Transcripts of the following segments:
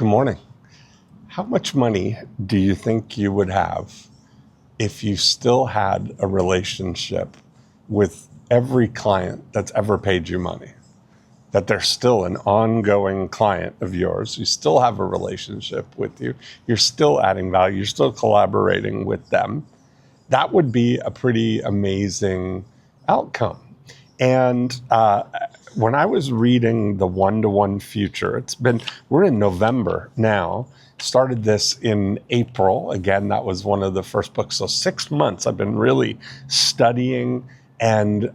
Good morning. How much money do you think you would have if you still had a relationship with every client that's ever paid you money? That they're still an ongoing client of yours. You still have a relationship with you. You're still adding value. You're still collaborating with them. That would be a pretty amazing outcome. And when I was reading The One-to-One Future, we're in November now, started this in April. Again, that was one of the first books. So 6 months I've been really studying and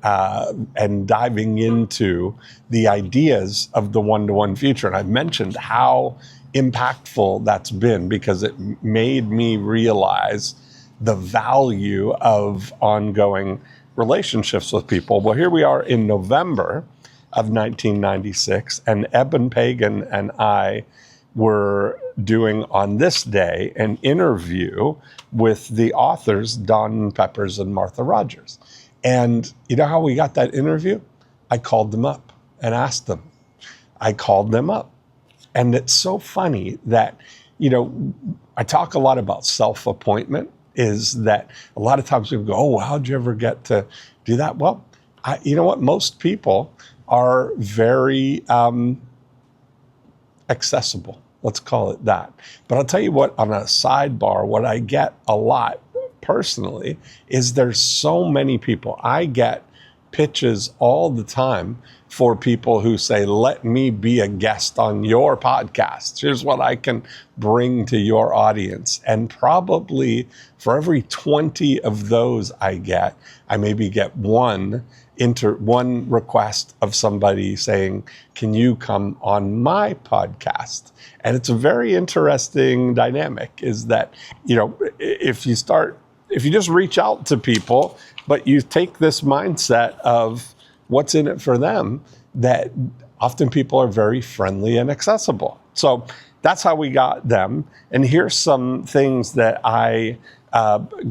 diving into the ideas of the one-to-one future. And I've mentioned how impactful that's been because it made me realize the value of ongoing relationships with people. Well, here we are in November of 1996, and Eben Pagan and I were doing on this day an interview with the authors, Don Peppers and Martha Rogers. And you know how we got that interview? I called them up and asked them. I called them up. And it's so funny that, I talk a lot about self-appointment, is that a lot of times people go, oh, how'd you ever get to do that? Well, you know what? Most people are very accessible. Let's call it that. But I'll tell you what, on a sidebar, what I get a lot personally is there's so many people. I get pitches all the time for people who say, let me be a guest on your podcast. Here's what I can bring to your audience. And probably for every 20 of those I maybe get one request of somebody saying, can you come on my podcast? And it's a very interesting dynamic, is that, if you just reach out to people, but you take this mindset of what's in it for them, that often people are very friendly and accessible. So that's how we got them. And here's some things that I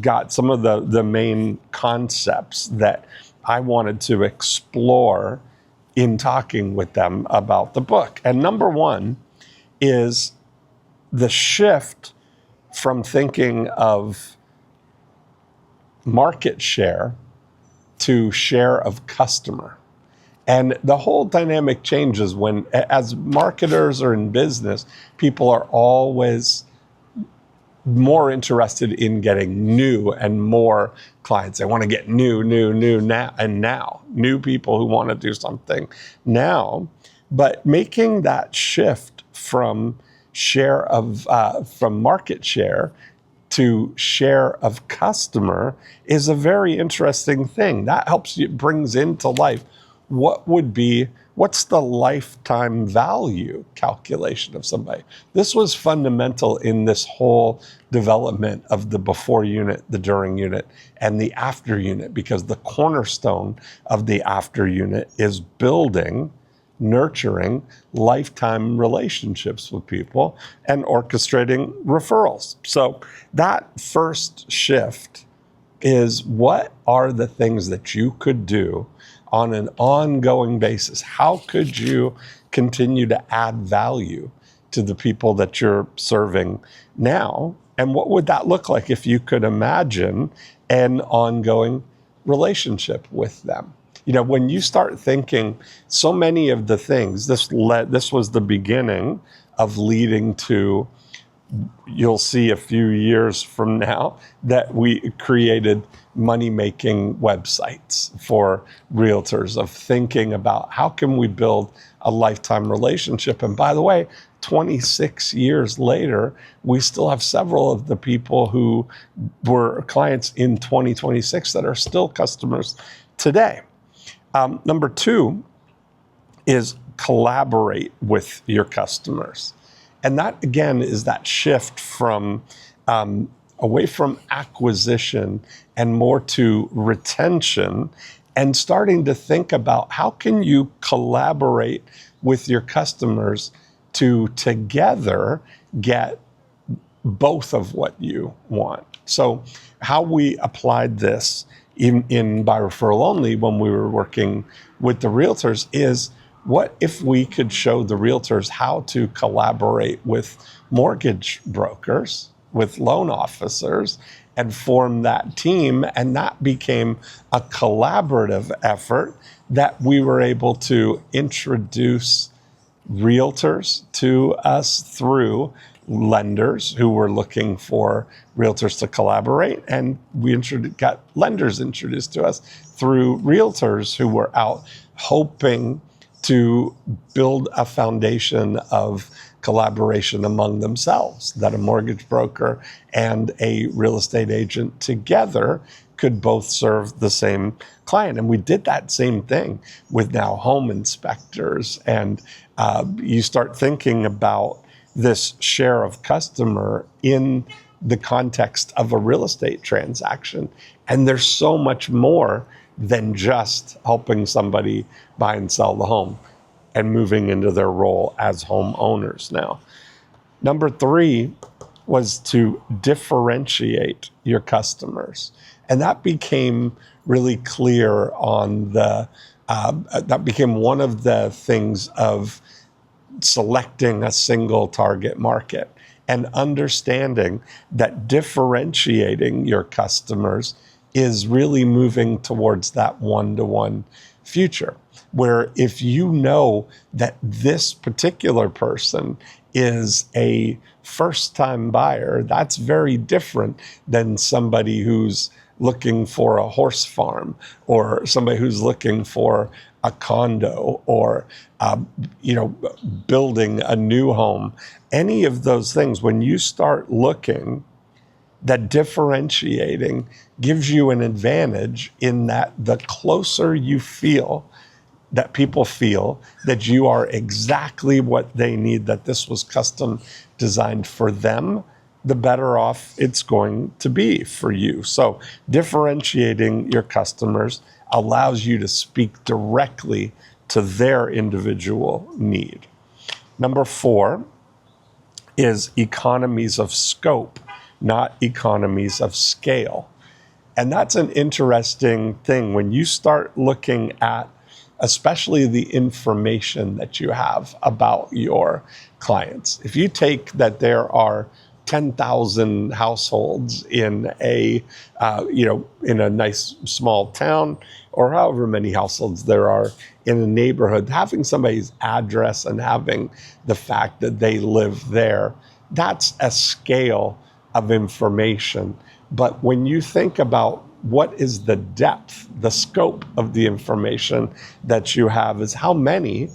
got, some of the main concepts that I wanted to explore in talking with them about the book. And number one is the shift from thinking of market share to share of customer. And the whole dynamic changes when, as marketers or in business, people are always more interested in getting new and more clients. They want to get new now. New people who want to do something now. But making that shift from from market share to share of customer is a very interesting thing. That brings into life what's the lifetime value calculation of somebody. This was fundamental in this whole development of the before unit, the during unit, and the after unit, because the cornerstone of the after unit is building, nurturing lifetime relationships with people and orchestrating referrals. So that first shift is, what are the things that you could do on an ongoing basis? How could you continue to add value to the people that you're serving now? And what would that look like if you could imagine an ongoing relationship with them? When you start thinking, so many of the things, this was the beginning of leading to, you'll see a few years from now, that we created money-making websites for realtors, of thinking about how can we build a lifetime relationship. And by the way, 26 years later, we still have several of the people who were clients in 2026 that are still customers today. Number two is collaborate with your customers. And that, again, is that shift from away from acquisition and more to retention, and starting to think about how can you collaborate with your customers to together get both of what you want. So how we applied this in by referral only when we were working with the realtors is, what if we could show the realtors how to collaborate with mortgage brokers, with loan officers, and form that team? And that became a collaborative effort that we were able to introduce realtors to us through lenders who were looking for realtors to collaborate. And we got lenders introduced to us through realtors who were out hoping to build a foundation of collaboration among themselves, that a mortgage broker and a real estate agent together could both serve the same client. And we did that same thing with now home inspectors. And you start thinking about this share of customer in the context of a real estate transaction. And there's so much more than just helping somebody buy and sell the home and moving into their role as homeowners now. Number 3 was to differentiate your customers. And that became really clear on that became one of the things of selecting a single target market and understanding that differentiating your customers is really moving towards that one-to-one future, where if you know that this particular person is a first-time buyer, that's very different than somebody who's looking for a horse farm or somebody who's looking for a condo or building a new home. Any of those things, when you start looking, that differentiating gives you an advantage in that the closer you feel that people feel that you are exactly what they need, that this was custom designed for them, the better off it's going to be for you. So differentiating your customers allows you to speak directly to their individual need. Number 4 is economies of scope, not economies of scale. And that's an interesting thing when you start looking at especially the information that you have about your clients. If you take that there are 10,000 households in a nice small town, or however many households there are in a neighborhood, having somebody's address and having the fact that they live there, that's a scale of information. But when you think about what is the depth, the scope of the information that you have, is how many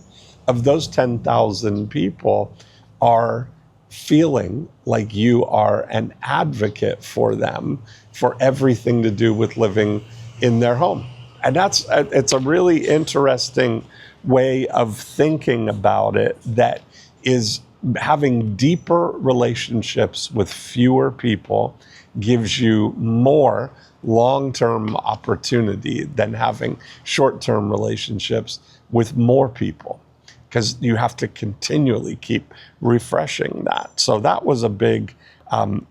of those 10,000 people are feeling like you are an advocate for them for everything to do with living in their home. And it's a really interesting way of thinking about it, that is having deeper relationships with fewer people gives you more long-term opportunity than having short-term relationships with more people, because you have to continually keep refreshing that. So that was a big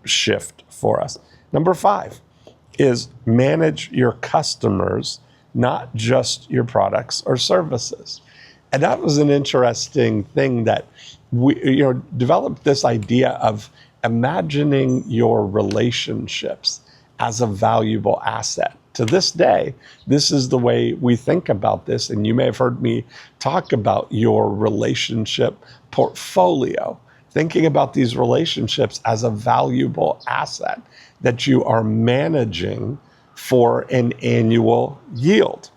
shift for us. Number 5 is manage your customers, not just your products or services. And that was an interesting thing that we developed, this idea of imagining your relationships as a valuable asset. To this day, this is the way we think about this. And you may have heard me talk about your relationship portfolio, thinking about these relationships as a valuable asset that you are managing for an annual yield.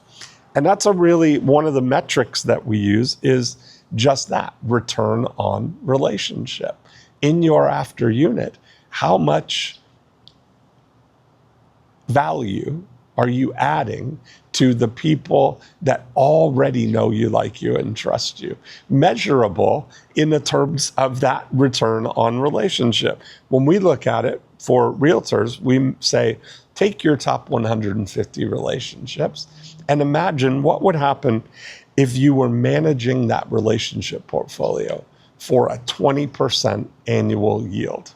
And that's one of the metrics that we use is just that, return on relationship. In your after unit, how much value are you adding to the people that already know you, like you, and trust you? Measurable in the terms of that return on relationship. When we look at it for realtors, we say, take your top 150 relationships and imagine what would happen if you were managing that relationship portfolio for a 20% annual yield.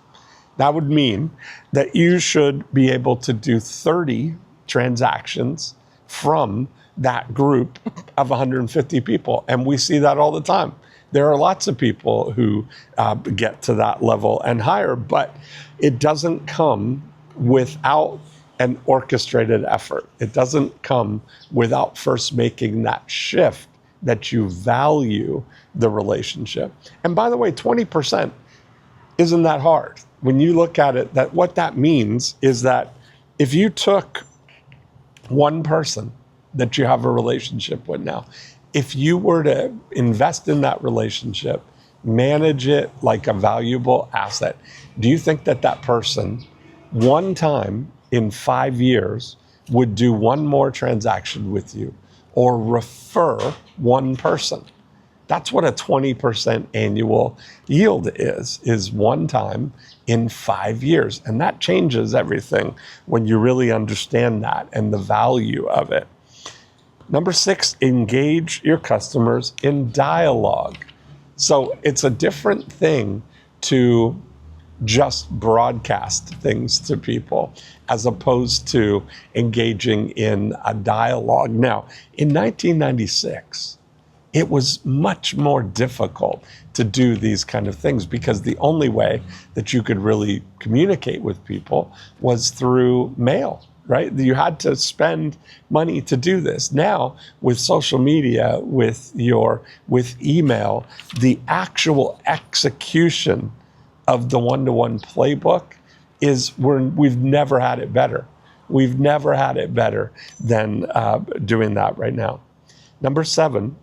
That would mean that you should be able to do 30 transactions from that group of 150 people. And we see that all the time. There are lots of people who get to that level and higher, but it doesn't come without an orchestrated effort. It doesn't come without first making that shift that you value the relationship. And by the way, 20% isn't that hard. When you look at it, that what that means is that if you took one person that you have a relationship with now, if you were to invest in that relationship, manage it like a valuable asset, do you think that that person, one time in 5 years, would do one more transaction with you or refer one person? That's what a 20% annual yield is one time in 5 years. And that changes everything when you really understand that and the value of it. Number 6, engage your customers in dialogue. So it's a different thing to just broadcast things to people as opposed to engaging in a dialogue. Now, in 1996, it was much more difficult to do these kind of things because the only way that you could really communicate with people was through mail, right? You had to spend money to do this. Now, with social media, with email, the actual execution of the one-to-one playbook we've never had it better. We've never had it better than doing that right now. Number 7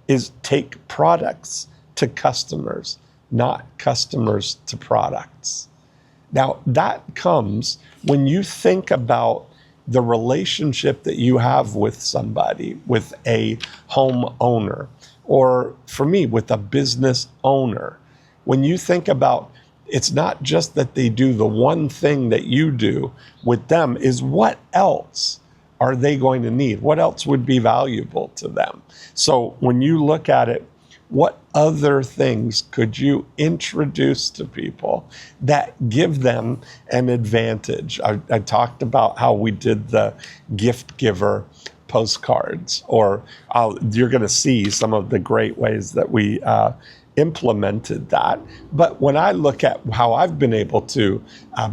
is take products to customers, not customers to products. Now, that comes when you think about the relationship that you have with somebody, with a homeowner, or for me, with a business owner. When you think about, it's not just that they do the one thing that you do with them, is what else are they going to need? What else would be valuable to them? So when you look at it, what other things could you introduce to people that give them an advantage? I talked about how we did the gift giver postcards, or you're going to see some of the great ways that we implemented that. But when I look at how I've been able to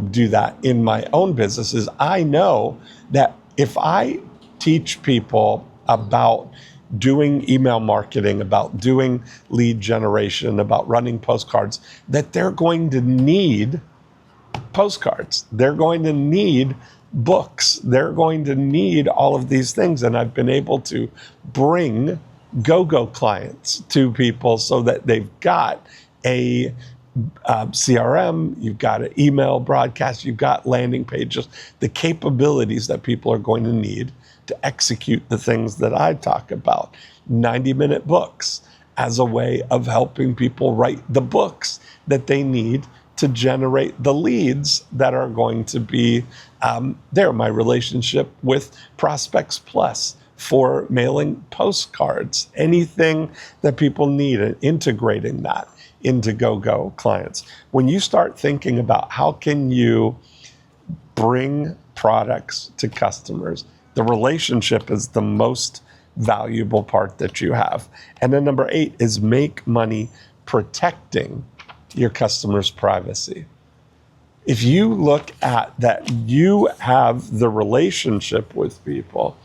do that in my own businesses, I know that if I teach people about doing email marketing, about doing lead generation, about running postcards, that they're going to need postcards. They're going to need books. They're going to need all of these things. And I've been able to bring go-go clients to people so that they've got a CRM, you've got an email broadcast, you've got landing pages, the capabilities that people are going to need to execute the things that I talk about. 90-minute books as a way of helping people write the books that they need to generate the leads that are going to be there. My relationship with Prospects Plus for mailing postcards, anything that people need, and integrating that into go-go clients. When you start thinking about how can you bring products to customers, the relationship is the most valuable part that you have. And then number 8 is make money protecting your customers' privacy. If you look at that, you have the relationship with people,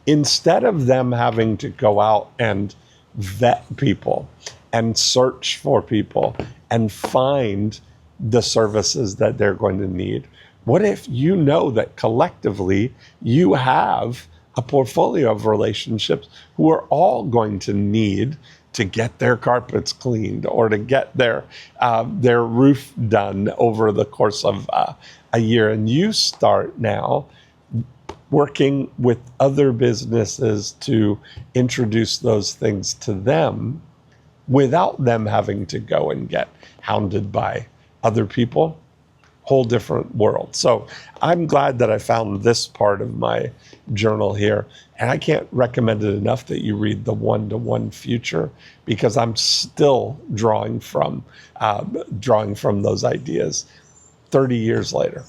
instead of them having to go out and vet people and search for people and find the services that they're going to need, what if you know that collectively you have a portfolio of relationships who are all going to need to get their carpets cleaned or to get their roof done over the course of a year? And you start now working with other businesses to introduce those things to them without them having to go and get hounded by other people. Whole different world. So I'm glad that I found this part of my journal here. And I can't recommend it enough that you read The One-to-One Future, because I'm still drawing from those ideas 30 years later.